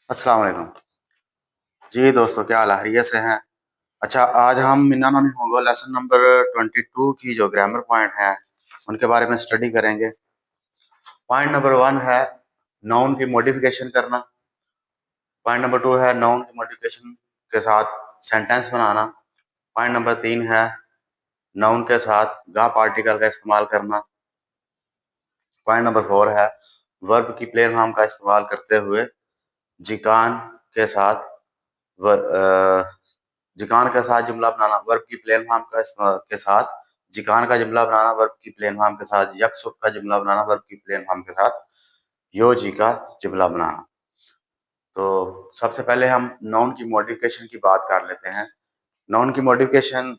अस्सलाम वालेकुम। जी दोस्तों, क्या हाल है? खैरियत से हैं? अच्छा, आज हम मिन्ना नॉनी होगो लेसन नंबर 22 की जो ग्रामर पॉइंट हैं, उनके बारे में स्टडी करेंगे। पॉइंट नंबर 1 है नाउन की मॉडिफिकेशन करना। पॉइंट नंबर 2 है नाउन की मॉडिफिकेशन के साथ सेंटेंस बनाना। पॉइंट नंबर 3 है नाउन के साथ गा पार्टिकल का इस्तेमाल करना। पॉइंट नंबर 4 है वर्ब की प्लेन फॉर्म का इस्तेमाल करते हुए जिकान के साथ जिकान के साथ जुमला बनाना। वर्ब की प्लेन फॉर्म का इस्तेमाल के साथ जिकान का जुमला बनाना। वर्ब की प्लेन फॉर्म के साथ यकसुर का जुमला बनाना। वर्ब की प्लेन फॉर्म के साथ यो जी का जुमला बनाना। तो सबसे पहले हम नाउन की मॉडिफिकेशन की बात कर लेते हैं। नाउन की मॉडिफिकेशन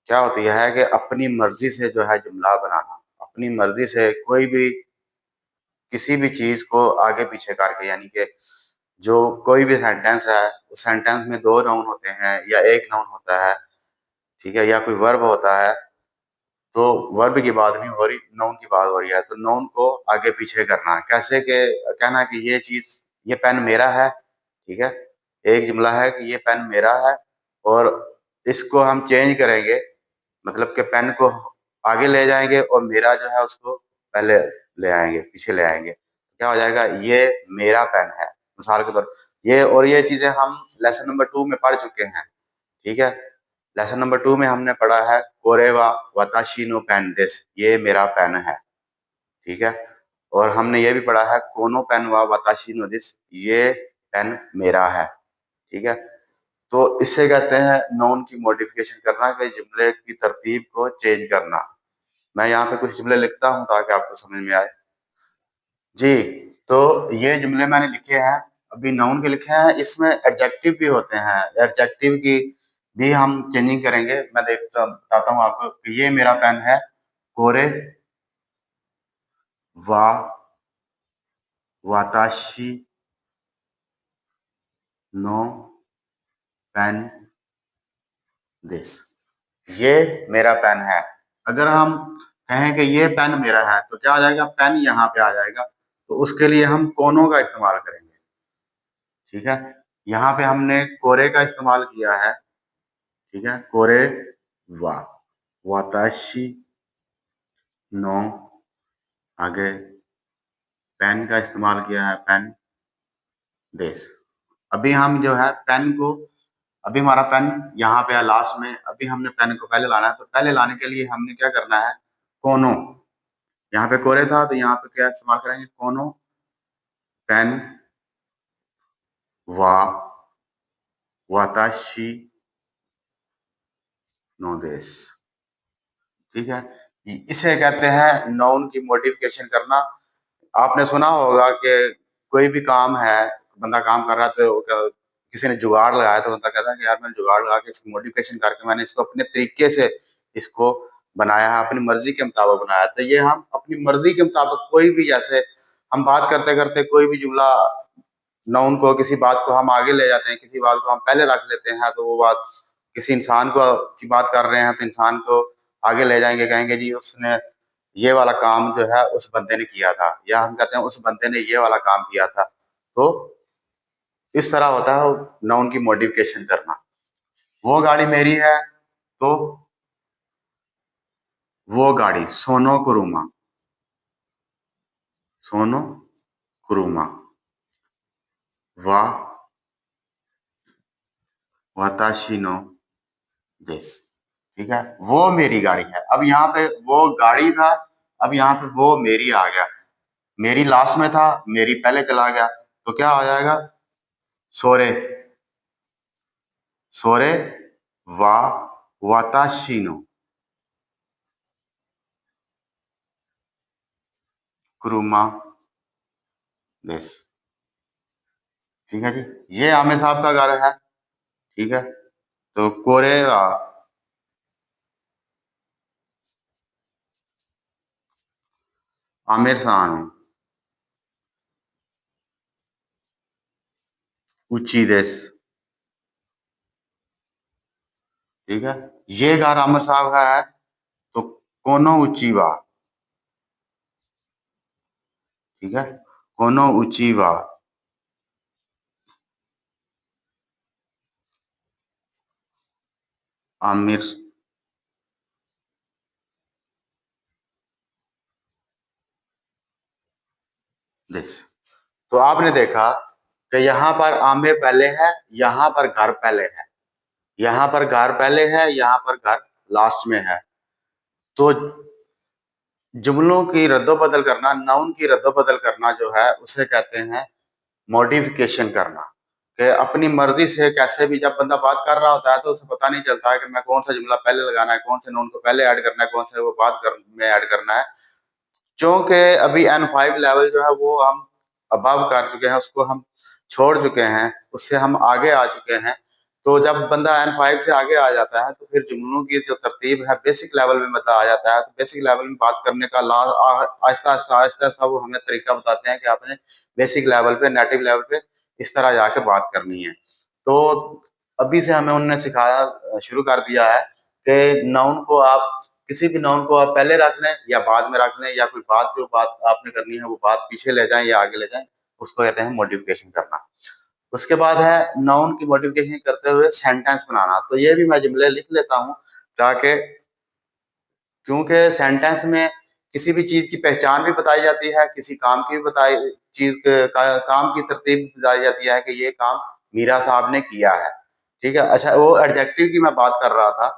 क्या होती है कि अपनी मर्जी से जो है जुमला बनाना। अपनी मर्जी से कोई भी किसी भी चीज को आगे पीछे करके, यानी कि जो कोई भी सेंटेंस है, उस सेंटेंस में दो नाउन होते हैं या एक नाउन होता है, ठीक है, या कोई वर्ब होता है, तो वर्ब की बात नहीं हो रही, नाउन की बात हो रही है। तो नाउन को आगे पीछे करना कैसे के कहना कि ये चीज, ये पेन मेरा है, ठीक है। एक जुमला है कि ये पेन मेरा है, और इसको हम चेंज करेंगे, मतलब कि पेन को आगे ले जाएंगे और मेरा जो है उसको पहले ले आएंगे, पीछे ले आएंगे। क्या हो जाएगा? ये मेरा पेन है, मिसाल के तौर। ये और ये चीजें हम लेसन नंबर 2 में पढ़ चुके हैं, ठीक है। लेसन नंबर 2 में हमने पढ़ा है कोरेवा वाताशी नो पेन दिस, ये मेरा पेन है, ठीक है। और हमने ये भी पढ़ा है कोनो पेन वा वाताशी नो दिस, ये पेन मेरा है, ठीक है। तो इससे कहते हैं नाउन की मॉडिफिकेशन करना, कि जुमले की तरतीब को चेंज करना। मैं यहाँ पे कुछ जुमले लिखता हूँ ताकि आपको समझ में आए। जी, तो ये जुमले मैंने लिखे हैं, अभी नाउन के लिखे हैं, इसमें एडजेक्टिव भी होते हैं। एडजेक्टिव की भी हम चेंजिंग करेंगे। मैं देखता बताता हूँ आपको कि ये मेरा पेन है कोरे वा वाताशी नो पेन दिस, ये मेरा पेन है। अगर हम कहें कि ये पेन मेरा है, तो क्या आ जाएगा? पेन यहाँ पे आ जाएगा। तो उसके लिए हम कोनो का इस्तेमाल करेंगे, ठीक है। यहाँ पे हमने कोरे का इस्तेमाल किया है, ठीक है। कोरे वा वाताशी नो, आगे पेन का इस्तेमाल किया है, पेन दिस। अभी हम जो है पेन को, अभी हमारा पेन यहाँ पे है लास्ट में, अभी हमने पेन को पहले लाना है। तो पहले लाने के लिए हमने क्या करना है? कोनो, यहाँ पे कोरे था तो यहाँ पे क्या इस्तेमाल करेंगे? कोनो पेन वा वाताशी नो दिस, ठीक है। इसे कहते हैं नाउन की मॉडिफिकेशन करना। आपने सुना होगा कि कोई भी काम है, बंदा काम कर रहा है तो किसी ने जुगाड़ लगाया, तो बंदा कहता है कि यार मैंने जुगाड़ लगा के इसकी मॉडिफिकेशन करके मैंने इसको अपने तरीके से इसको बनाया है, अपनी मर्जी के मुताबिक बनाया। तो ये हम अपनी मर्जी के मुताबिक कोई भी, जैसे हम बात करते करते कोई भी जुमला, नाउन को, किसी बात को हम आगे ले जाते हैं, किसी बात को हम पहले रख लेते हैं, तो वो बात किसी इंसान को की बात कर रहे हैं तो इंसान को आगे ले जाएंगे, कहेंगे जी उसने ये वाला काम जो है उस बंदे ने किया था, या हम कहते हैं उस बंदे ने ये वाला काम किया था। तो इस तरह होता है नाउन की मॉडिफिकेशन करना। वो गाड़ी मेरी है, तो वो गाड़ी सोनो कुरुमा, सोनो कुरुमा वा वाताशी नो दिस, ठीक है। वो मेरी गाड़ी है। अब यहाँ पे वो गाड़ी था, अब यहाँ पे वो मेरी आ गया। मेरी लास्ट में था, मेरी पहले चला गया, तो क्या हो जाएगा? सोरे, सोरे वा वाताशी नो कुरुमा दिस, ठीक है जी। ये आमिर साहब का घर है, ठीक है। तो कोरे आमिर सान ऊंची देश, ठीक है। ये घर आमिर साहब का है, तो कोनो ऊंची बा, ठीक है। कोनो ऊंची बा आमिर दिस। तो आपने देखा कि यहाँ पर आमिर पहले है, यहाँ पर घर पहले है, यहाँ पर घर पहले है, यहाँ पर घर लास्ट में है। तो जुमलों की रद्दोबदल करना, नाउन की रद्दोबदल करना जो है उसे कहते हैं मॉडिफिकेशन करना। कि अपनी मर्जी से कैसे भी, जब बंदा बात कर रहा होता है तो उसे पता नहीं चलता है कि मैं कौन सा जुमला पहले लगाना है, कौन से नाउन को पहले ऐड करना है, कौन से वो में ऐड करना है। क्योंकि अभी N5 लेवल जो है वो हम अबव कर चुके हैं, उसको हम छोड़ चुके हैं, उससे हम आगे आ चुके हैं। तो जब बंदा N5 से आगे आ जाता है तो फिर जुमलों की जो तरतीब है बेसिक लेवल में बंदा आ जाता है। तो बेसिक लेवल में बात करने का आहिस्ता आहिस्ता आहिस्ता आहिस्ता वो हमें तरीका बताते हैं कि आपने बेसिक लेवल पे, नेटिव लेवल पे इस तरह जाके बात करनी है। तो अभी से हमें उन्होंने सिखाया शुरू कर दिया है कि नाउन को आप, किसी भी नाउन को आप पहले रख लें या बाद में रख लें, या कोई बात, जो बात आपने करनी है वो बात पीछे ले जाएं या आगे ले जाएं, उसको कहते हैं मॉडिफिकेशन करना। उसके बाद है नाउन की मॉडिफिकेशन करते हुए सेंटेंस बनाना। तो ये भी मैं जुमले लिख लेता हूँ ताकि, क्योंकि सेंटेंस में किसी भी चीज की पहचान भी बताई जाती है, किसी काम की भी बताई चीज काम की तरतीब बताई जाती है कि ये काम मीरा साहब ने किया है। ठीक है। अच्छा, वो एडजेक्टिव की मैं बात कर रहा था,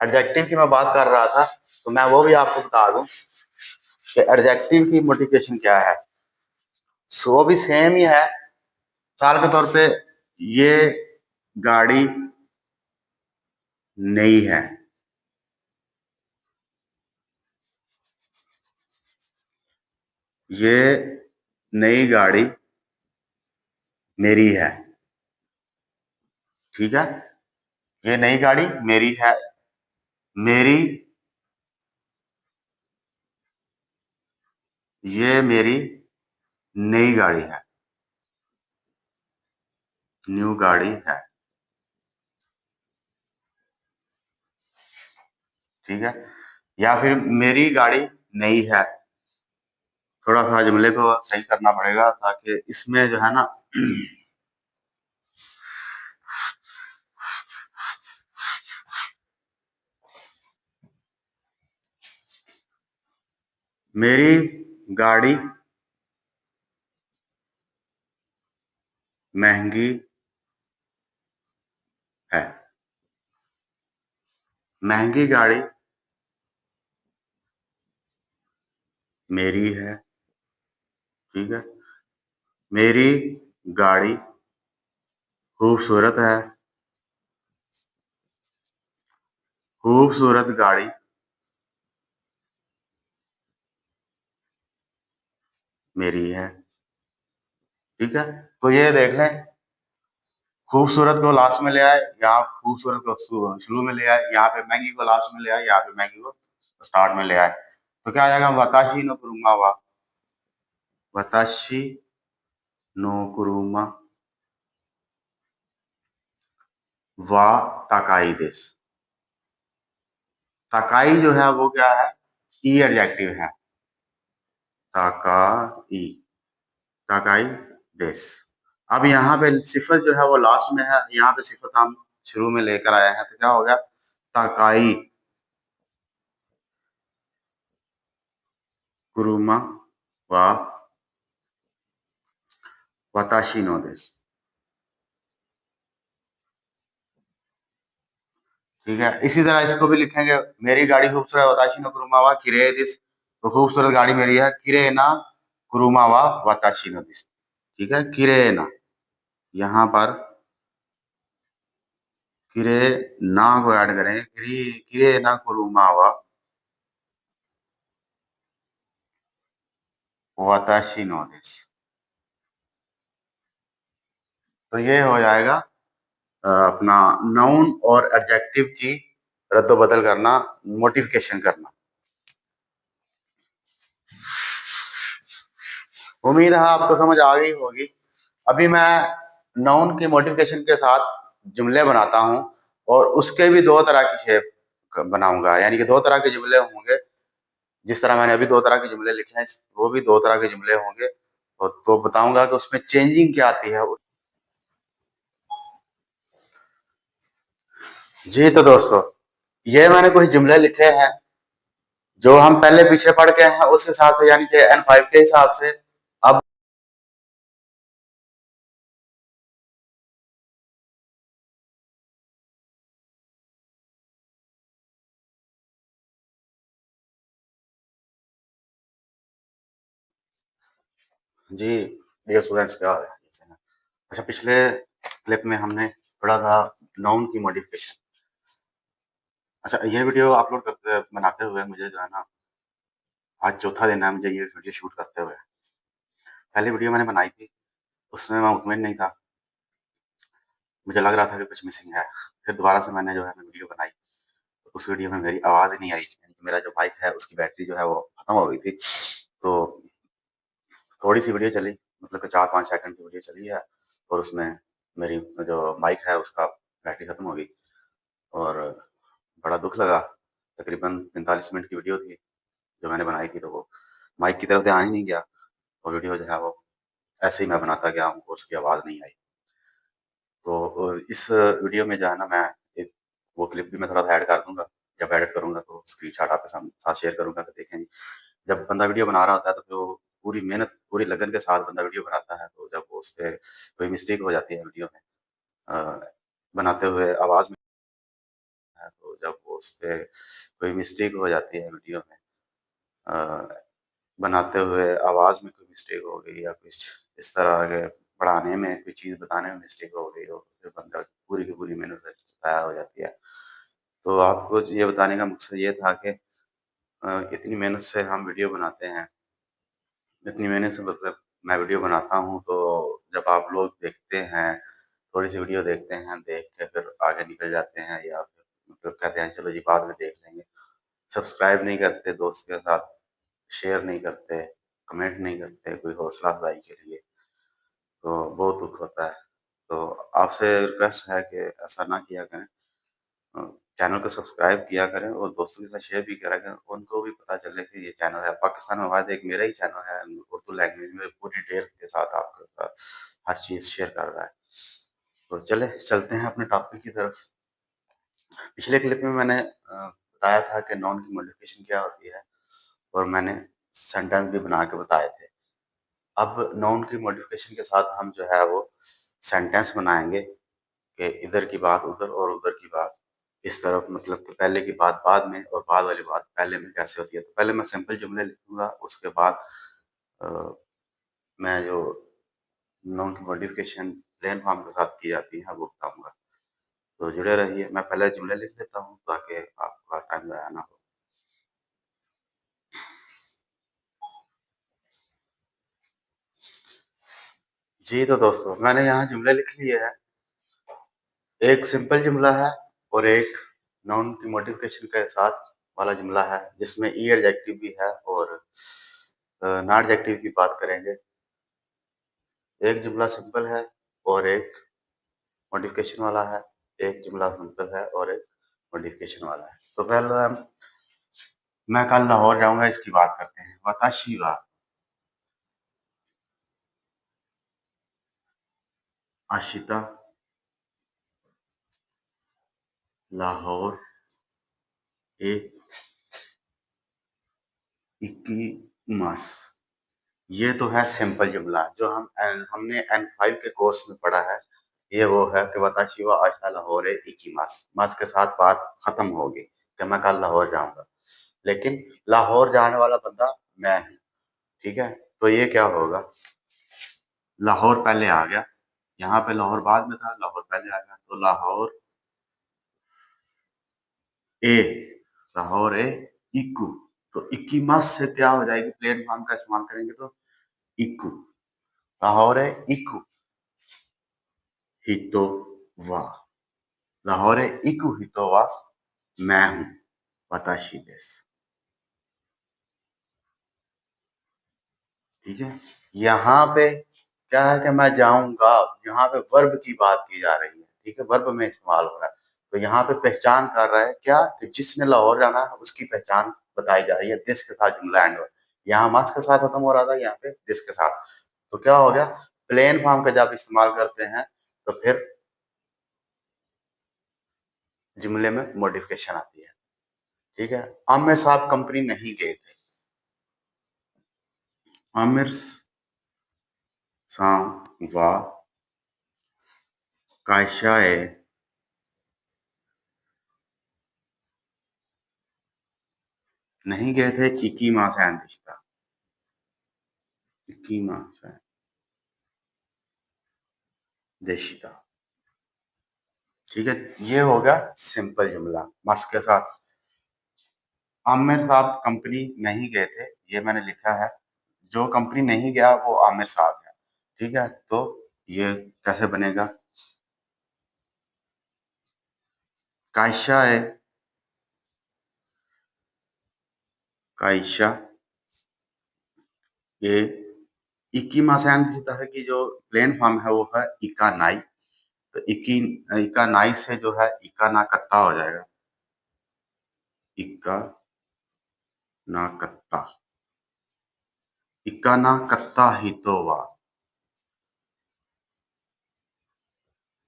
एडजेक्टिव की मैं बात कर रहा था, तो मैं वो भी आपको बता दूं कि एडजेक्टिव की मॉडिफिकेशन क्या है। सो वो भी सेम ही है। मिसाल के तौर पे, ये गाड़ी नई है, ये नई गाड़ी मेरी है। ठीक है। ये नई गाड़ी मेरी है, मेरी, ये मेरी नई गाड़ी है, न्यू गाड़ी है। ठीक है। या फिर मेरी गाड़ी नई है। थोड़ा सा जुमले को सही करना पड़ेगा ताकि इसमें जो है ना मेरी गाड़ी महंगी है, महंगी गाड़ी मेरी है। ठीक है। मेरी गाड़ी खूबसूरत है, खूबसूरत गाड़ी मेरी है। ठीक है। तो ये देख लें, खूबसूरत को लास्ट में ले आए, यहाँ खूबसूरत को शुरू में ले आए, यहाँ पे महंगी को लास्ट में ले आए, यहाँ पे महंगी को स्टार्ट में ले आए। तो क्या आ जाएगा, वताशी नो कुरुमा वा, वताशी नो कुरुमा वा ताकाई देस। ताकाई जो है वो क्या है, ई एडजेक्टिव है। ताकाई, ताकाई देस। अब यहाँ पे सिफत जो है वो लास्ट में है, यहाँ पे सिफत हम शुरू में लेकर आए हैं, तो क्या हो गया, ताकाई कुरुमा वा वताशी नो देस। ठीक है। इसी तरह इसको भी लिखेंगे, मेरी गाड़ी खूबसूरत वताशी नो कुरुमावा किरे दिस। तो खूबसूरत गाड़ी मेरी है, किरे ना कुरुमावा वताशी नो दिस। ठीक है। किरे ना, यहाँ पर किरे ना को ऐड करें, किरे किरे ना कुरुमावा वताशी नो दिस। तो ये हो जाएगा अपना नाउन और एडजेक्टिव की रद्दोबदल करना, मोडिफिकेशन करना। उम्मीद है आपको समझ आ गई होगी। अभी मैं नाउन की मॉडिफिकेशन के साथ जुमले बनाता हूं, और उसके भी दो तरह की शेप बनाऊंगा, यानी कि दो तरह के जुमले होंगे। जिस तरह मैंने अभी दो तरह के जुमले लिखे हैं, वो भी दो तरह के जुमले होंगे। तो बताऊंगा कि उसमें चेंजिंग क्या आती है। जी तो दोस्तों, ये मैंने कुछ जुमले लिखे हैं जो हम पहले पीछे पढ़ के हैं उस हिसाब से, यानी कि N5 के हिसाब से। अब जी डियर स्टूडेंट्स, क्या हाल है? अच्छा, पिछले क्लिप में हमने पढ़ा था नाउन की मॉडिफिकेशन। अच्छा, ये वीडियो अपलोड करते बनाते हुए मुझे जो है ना, आज चौथा दिन है मुझे ये वीडियो शूट करते हुए। पहली वीडियो मैंने बनाई थी, उसमें मैं मुतमिन नहीं था, मुझे लग रहा था कि कुछ मिसिंग है। फिर दोबारा से मैंने जो है वीडियो बनाई, तो उस वीडियो में मेरी आवाज़ ही नहीं आई, यानी कि मेरा जो माइक है उसकी बैटरी जो है वो खत्म हो गई थी। तो थोड़ी सी वीडियो चली, मतलब कि 4-5 सेकंड की वीडियो चली है, और उसमें मेरी जो माइक है उसका बैटरी खत्म हो गई, और बड़ा दुख लगा। तकरीबन 45 मिनट की वीडियो थी जो मैंने बनाई थी, तो वो माइक की तरफ ध्यान ही नहीं गया, और वीडियो जो है वो ऐसे ही मैं बनाता गया हूँ, और उसकी आवाज़ नहीं आई। तो इस वीडियो में जो है ना, मैं एक वो क्लिप भी मैं थोड़ा-सा ऐड कर दूँगा। जब एडिट करूँगा तो स्क्रीनशॉट आपके साथ शेयर करूँगा, तो देखेंगे। जब बंदा वीडियो बना रहा होता है तो फिर वो पूरी मेहनत, पूरी लगन के साथ बंदा वीडियो बनाता है, तो जब वो उसपे कोई मिस्टेक हो जाती है वीडियो में, बनाते हुए आवाज़ में, तो जब वो उसपे कोई मिस्टेक हो जाती है वीडियो में, अ, बनाते हुए आवाज़ में कोई मिस्टेक हो गई, या कुछ इस तरह के पढ़ाने में कोई चीज़ बताने में मिस्टेक हो गई हो, फिर बंदा पूरी की पूरी मेहनत ज़ाया हो जाती है। तो आपको ये बताने का मकसद ये था कि इतनी मेहनत से हम वीडियो बनाते हैं, इतनी मेहनत से मतलब मैं वीडियो बनाता हूँ, तो जब आप लोग देखते हैं, थोड़ी-सी वीडियो देखते हैं, देख के फिर आगे निकल जाते हैं, या फिर मतलब कहते हैं चलो जी बाद में देख लेंगे। सब्सक्राइब नहीं करते दोस्त के साथ, शेयर नहीं करते, कमेंट नहीं करते कोई हौसला अफ़ज़ाई के लिए, तो बहुत दुःख होता है। तो आपसे रिक्वेस्ट है कि ऐसा ना किया करें। अ, चैनल को सब्सक्राइब किया करें, और दोस्तों के साथ शेयर भी करा करें, उनको भी पता चले कि ये चैनल है। पाकिस्तान में वाहिद एक मेरा ही चैनल है, उर्दू लैंग्वेज में पूरी डिटेल के साथ आपके साथ हर चीज़ शेयर कर रहा है। तो चलें, चलते हैं अपने टॉपिक की तरफ। पिछले क्लिप में मैंने बताया था कि नाउन की मॉडिफिकेशन क्या होती है, और मैंने सेंटेंस भी बना के बताए थे। अब नाउन की मॉडिफिकेशन के साथ हम जो है वो सेंटेंस बनाएँगे कि इधर की बात उधर, और उधर की बात इस तरफ, मतलब कि पहले की बात बाद में और बाद वाली बात पहले में कैसे होती है। तो पहले मैं सिंपल जुमले लिखूँगा, उसके बाद अ, मैं जो नाउन की मॉडिफिकेशन प्लेन फॉर्म के साथ की जाती है वो बताऊँगा। तो जुड़े रहिए, मैं पहले जुमले लिख लेता हूँ ताकि आपका टाइम ज़ाया ना हो। जी तो दोस्तों, मैंने यहाँ जुमले लिख लिए हैं। एक सिंपल जुमला है, और एक नाउन की मॉडिफिकेशन के साथ वाला जुमला है, जिसमें ई एडजेक्टिव भी है, और नॉन एडजेक्टिव की बात करेंगे। एक जुमला सिंपल है, और एक मॉडिफिकेशन वाला है। एक जुमला सिंपल है, और एक मॉडिफिकेशन वाला है। तो पहले मैं कल लाहौर जाऊँगा, इसकी बात करते हैं। वाताशी वा आशिता लाहौर ए इक्कीमास। ये तो है सिंपल जुमला जो हमने N5 के कोर्स में पढ़ा है। ये वो है कि वाताशी वा आशिता लाहौर ए इक्कीमास। मास के साथ बात खत्म होगी कि मैं कल लाहौर जाऊँगा। लेकिन लाहौर जाने वाला बंदा मैं हूँ, ठीक है? तो ये क्या होगा, लाहौर पहले आ गया, यहाँ पे लाहौर बाद में था, लाहौर पहले आ गया, तो लाहौर ए, लाहौर ए इक्कू। तो इक्कीमास से क्या हो जाएगी, प्लेन फॉर्म का इस्तेमाल करेंगे तो इक्कू। लाहौर ए इक्कू हितो वा। लाहौर ए इक्कू हितो वा, मैं हूँ, वाताशी देस। ठीक है? यहाँ पे क्या है कि मैं जाऊँगा, यहाँ पे वर्ब की बात की जा रही है, ठीक है? वर्ब में इस्तेमाल हो रहा है। तो यहाँ पे पहचान कर रहा है क्या, कि जिसने लाहौर जाना है उसकी पहचान बताई जा रही है, दिस के साथ जुमला एंड हो। यहाँ मस्ट के साथ खत्म हो रहा था, यहाँ पे दिस के साथ। तो क्या हो गया, प्लेन फॉर्म का जब इस्तेमाल करते हैं तो फिर जुमले में मॉडिफिकेशन आती है। ठीक है, आमिर साहब कंपनी नहीं गए थे। आमिर साहब व कायशाए नहीं गए थे इकी माह से रिश्ता। इकी माह से देशिता। ठीक है, ये हो गया सिंपल जुमला मस्त के साथ। आमिर साहब कंपनी नहीं गए थे, ये मैंने लिखा है। जो कंपनी नहीं गया वो आमिर साहब है। ठीक है, तो ये कैसे बनेगा? कायशा है, कायशा ये इक्की मासायन सीता है कि जो प्लेन फॉर्म है वो है इका नाई। तो इक्की इका नाई से जो है इका ना कत्ता हो जाएगा। इक्का ना कत्ता, इक्का ना कत्ता हितोवा।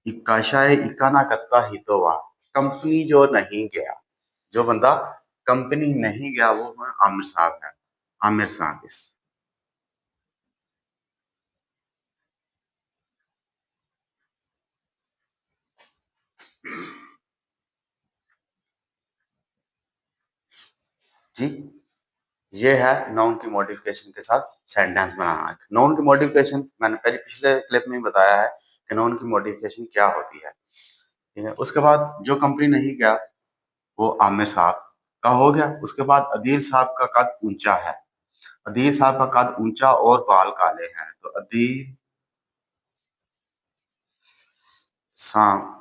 इक्काशाए इक्का ना कत्ता हितोवा, कंपनी जो नहीं गया, जो बंदा कंपनी नहीं गया वो है आमिर साहब है। आमिर साहब इस। जी, ये है नाउन की मॉडिफिकेशन के साथ सेंटेंस बनाना। नाउन की मॉडिफिकेशन मैंने पहले पिछले क्लिप में ही बताया है कि नाउन की मॉडिफिकेशन क्या होती है। ठीक है, उसके बाद जो कंपनी नहीं गया वो आमिर साहब का हो गया। उसके बाद अदील साहब का कद ऊंचा है। अदील साहब का कद ऊंचा और बाल काले हैं, तो अदील साहब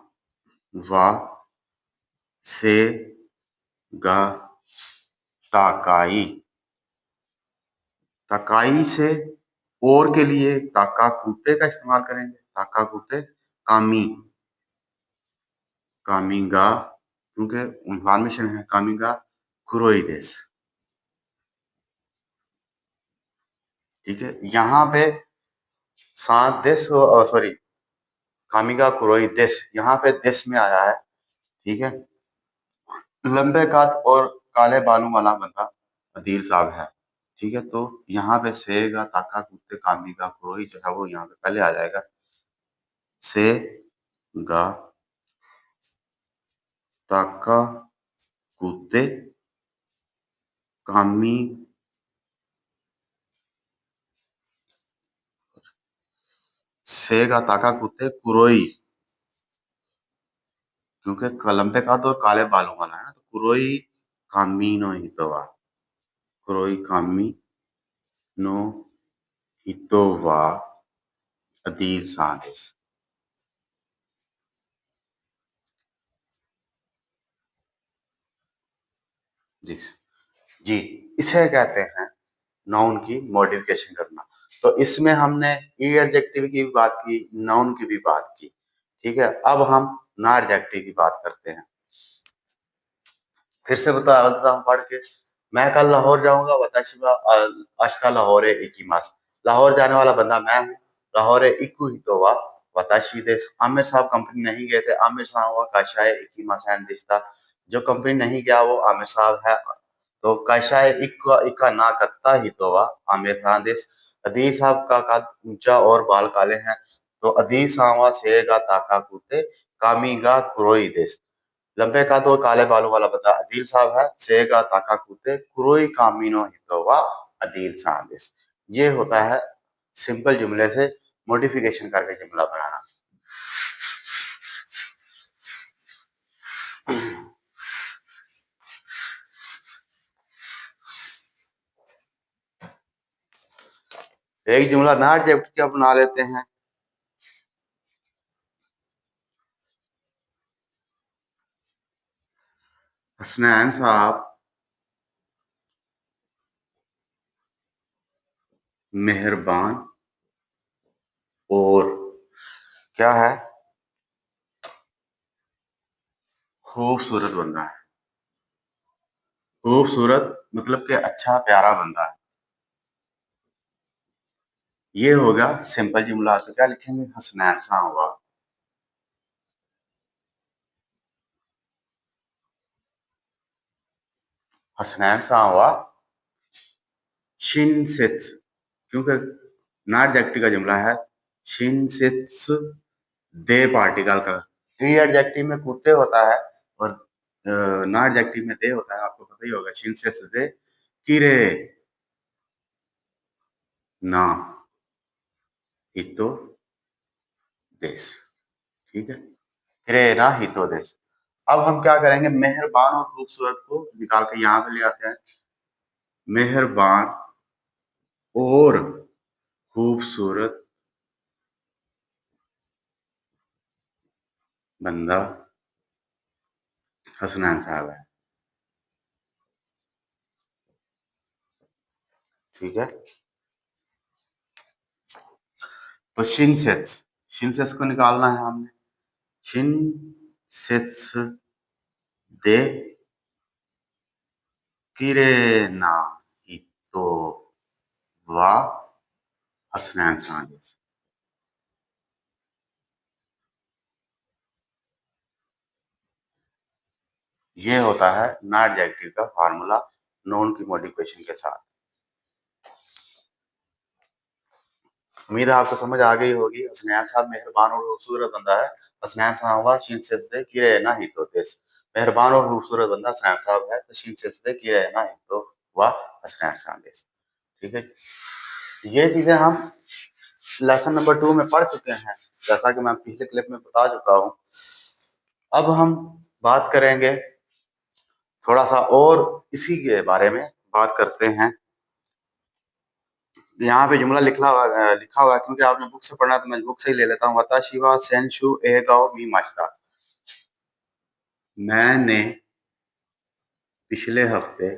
व से गा ताकाई। ताकाई से और के लिए ताका कूते का इस्तेमाल करेंगे। ताका कूते कामी, कामिंगा, क्योंकि इन्फॉर्मेशन है कामिंगा कुरोइदेस। ठीक है, यहाँ पे सात देश, सॉरी, कामिगा कुरोइदेस, यहाँ पे देश में आया है। ठीक है, लंबे कद और काले बालों वाला बंदा अदील साहब है। ठीक है, तो यहाँ पे सेगा ताका कुत्ते कामी का कुरोई जो है वो यहाँ पे पहले आ जाएगा। से गा ताका कुत्ते कामी, सेगा ताका कुत्ते कुरोई, क्योंकि लंबे कद और काले बालों वाला है ना, तो कुरोई कामीनो हितोवा। कुरोई कामी नो हितोवा अदील सादेस। जी, जी, इसे कहते हैं नाउन की मॉडिफिकेशन करना। तो इसमें हमने ई एडजेक्टिव की भी बात की, नाउन की भी बात की। ठीक है, अब हम नॉन एडजेक्टिव की बात करते हैं। फिर से बताता हूँ पढ़ के। मैं कल लाहौर जाऊंगा, वताशी वा अश्ता लाहौर इकीमास। लाहौर जाने वाला बंदा मैं हूँ। लाहौर इकू हितोवा वताशी देश। आमिर साहब कंपनी नहीं गए थे। आमिर साहब हुआ काशाए इकीमास एंड दिस्ता। जो कंपनी नहीं गया वो आमिर साहब है। तो काशाए इक्का ना कत्ता हितोवा आमिर खान देश। अदीस साहब का कद ऊंचा और बाल काले हैं, तो अदीस सावा सेगा ताका कूते कामीगा कुरोई देश। लंबे कद और काले बालों वाला बंदा अदील साहब है। सेगा ताका कूते कुरोई कामीनो हितोवा अदील साहब देश। ये होता है सिंपल जुमले से मॉडिफिकेशन करके जुमला बनाना। एक जुमला नॉट एडजेक्टिव क्या बना लेते हैं। हसनैन साहब मेहरबान और क्या है, खूबसूरत बंदा है। खूबसूरत मतलब कि अच्छा प्यारा बंदा है। ये होगा सिंपल जुमला। तो क्या लिखेंगे? हसनैन साहब हसनैन सांवा शिनसेत्स, क्योंकि नॉट एडजेक्टिव का जुमला है। शिनसेत्स दे पार्टिकल का थ्री एडजेक्टिव में कुत्ते होता है और नॉट एडजेक्टिव में दे होता है, आपको पता ही होगा। शिनसेत्स दे किरे ना हितो देश, ठीक है, किरे ना हितो देश। अब हम क्या करेंगे, मेहरबान और खूबसूरत को निकाल के यहाँ पे ले आते हैं। मेहरबान और खूबसूरत बंदा हसनैन साहब है, ठीक है। तो शिनसेट्स को निकालना है हमने। शिनसेट्स दे किरेना हितो वा हसनैन साहब, ये होता है नॉट एडजेक्टिव का फार्मूला नोन की मॉडिफिकेशन के साथ। उम्मीद है आपको समझ आ गई होगी। हसनैन साहब मेहरबान और खूबसूरत बंदा है। हसनैन साहब हुआ शीन से दे की रहना ही तो देश। मेहरबान और खूबसूरत बंदा हसनैन साहब है, तो शीन से दे की रहना ही तो वह हसनैन साहब देश, ठीक है। ये चीजें हम लेसन नंबर 2 में पढ़ चुके हैं, जैसा कि मैं पिछले क्लिप में बता चुका हूं। अब हम बात करेंगे थोड़ा सा और इसी के बारे में बात करते हैं। यहाँ पे जुमला लिखा हुआ है, क्योंकि आपने बुक से पढ़ना तो मैं बुक से ही ले लेता हूँ। वताशिवा सेंशु एगाओ मी मास्ता, मैंने पिछले हफ्ते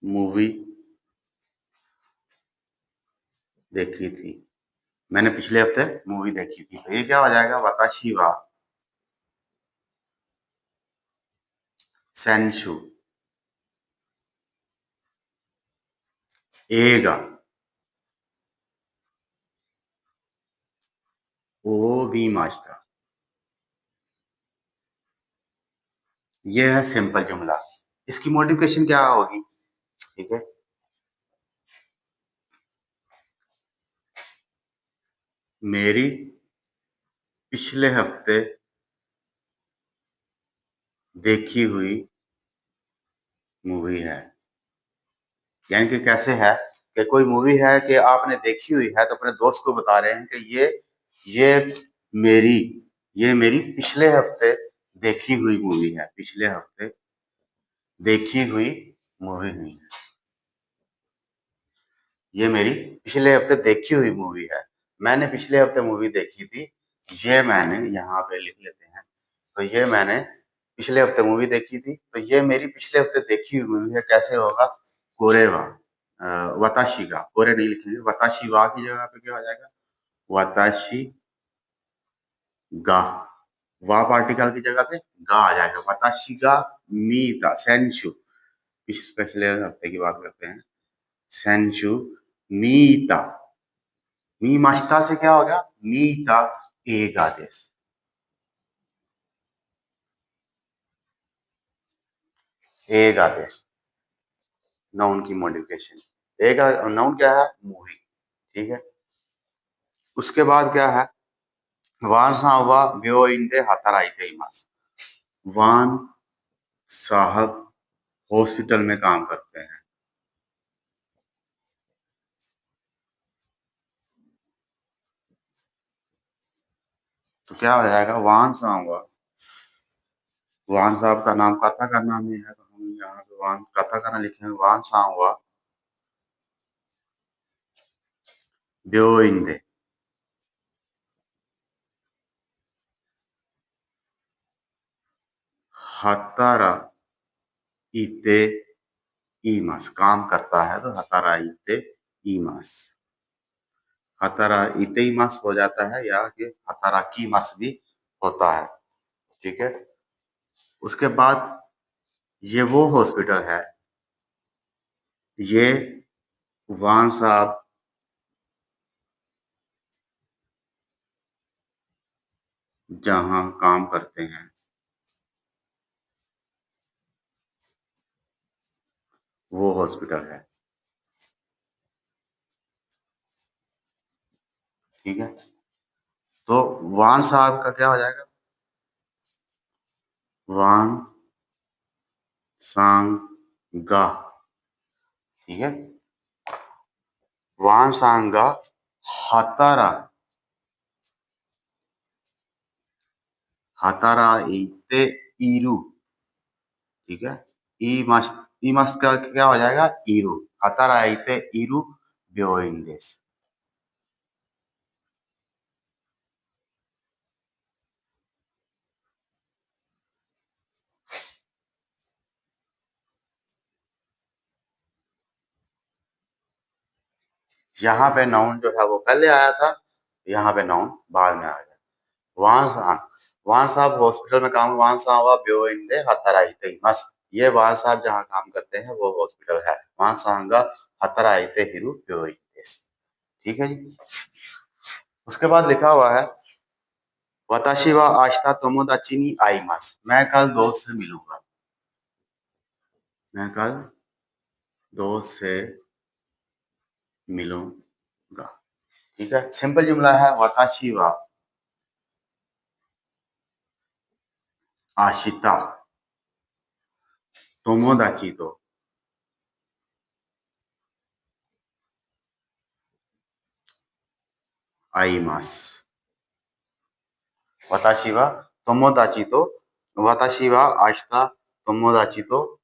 मूवी देखी थी। मैंने पिछले हफ्ते मूवी देखी थी, तो ये क्या हो जाएगा, वताशिवा सेंशु एगा ओ मी मास्ता। ये है सिंपल जुमला। इसकी मॉडिफिकेशन क्या होगी, ठीक है। मेरी पिछले हफ्ते देखी हुई मूवी है, यानी कि कैसे है कि कोई मूवी है कि आपने देखी हुई है, तो अपने दोस्त को बता रहे हैं कि ये मेरी ये मेरी पिछले हफ्ते देखी हुई मूवी है, पिछले हफ्ते देखी हुई मूवी हुई है, ये मेरी पिछले हफ्ते देखी हुई मूवी है। मैंने पिछले हफ्ते मूवी देखी थी, ये मैंने यहाँ पे लिख लेते हैं। तो ये मैंने पिछले हफ्ते मूवी देखी थी, तो ये मेरी पिछले हफ्ते देखी हुई मूवी है। कैसे होगा, कोरेवा वताशी का, कोरे नहीं लिखेंगे, वताशी वा की जगह पे क्या हो जाएगा, वताशी गा, वा पार्टिकल की जगह पे गा आ जाएगा। वताशी गा मीता सेंशु, पिछले हफ्ते की बात करते हैं। सेंशु मीता, मी मास्ता से क्या होगा, मीता एक आदेश, एक आदेश नाउन की मॉडिफिकेशन। एक नाउन क्या है, मूवी, ठीक है। उसके बाद क्या है, वान साहब ब्यो इंदे हाथाराइते इमास, वान साहब हॉस्पिटल में काम करते हैं। तो क्या हो जाएगा, वान साहब का नाम कथा का नाम ही है, तो हम यहाँ पे वान कथा का नाम लिखेंगे, वान साहब ब्यो इंदे हतारा इते ईमास, काम करता है तो हतारा इते ईमास, हतारा इते ईमास हो जाता है, या कि हतारा की मास भी होता है, ठीक है। उसके बाद ये वो हॉस्पिटल है, ये वान साहब जहां काम करते हैं, वो हॉस्पिटल है। ठीक है, तो वान साहब का क्या हो जाएगा? वान सांगा। ठीक है, वान सांगा हातारा, हातारा इते इरू। ठीक है, ई मस्त का क्या हो जाएगा? इरू। हातारा इते इरू ब्योइन देस। यहाँ पे नाउन जो है वो पहले आया था, यहाँ पे नाउन बाद में आ गया। वान साहब, वान साहब हॉस्पिटल में काम, वान साहब ब्योइन दे हतराइते मस। ये वान साहब जहाँ काम करते हैं वो हॉस्पिटल है। वान साहब हतराइते हिरु ब्योइन देस। ठीक है जी। उसके बाद लिखा हुआ है वताशी वा आशिता तोमोदाची नी आईमास। मैं कल दोस्त से मिलूंगा। मैं कल दोस्त से मिलूंगा। ठीक है, सिंपल जुमला है। वताशी वा आशिता तोमोदाची तो आईमास। वताशी वा तोमोदाची तो, वताशी वा आशिता तोमोदाची तो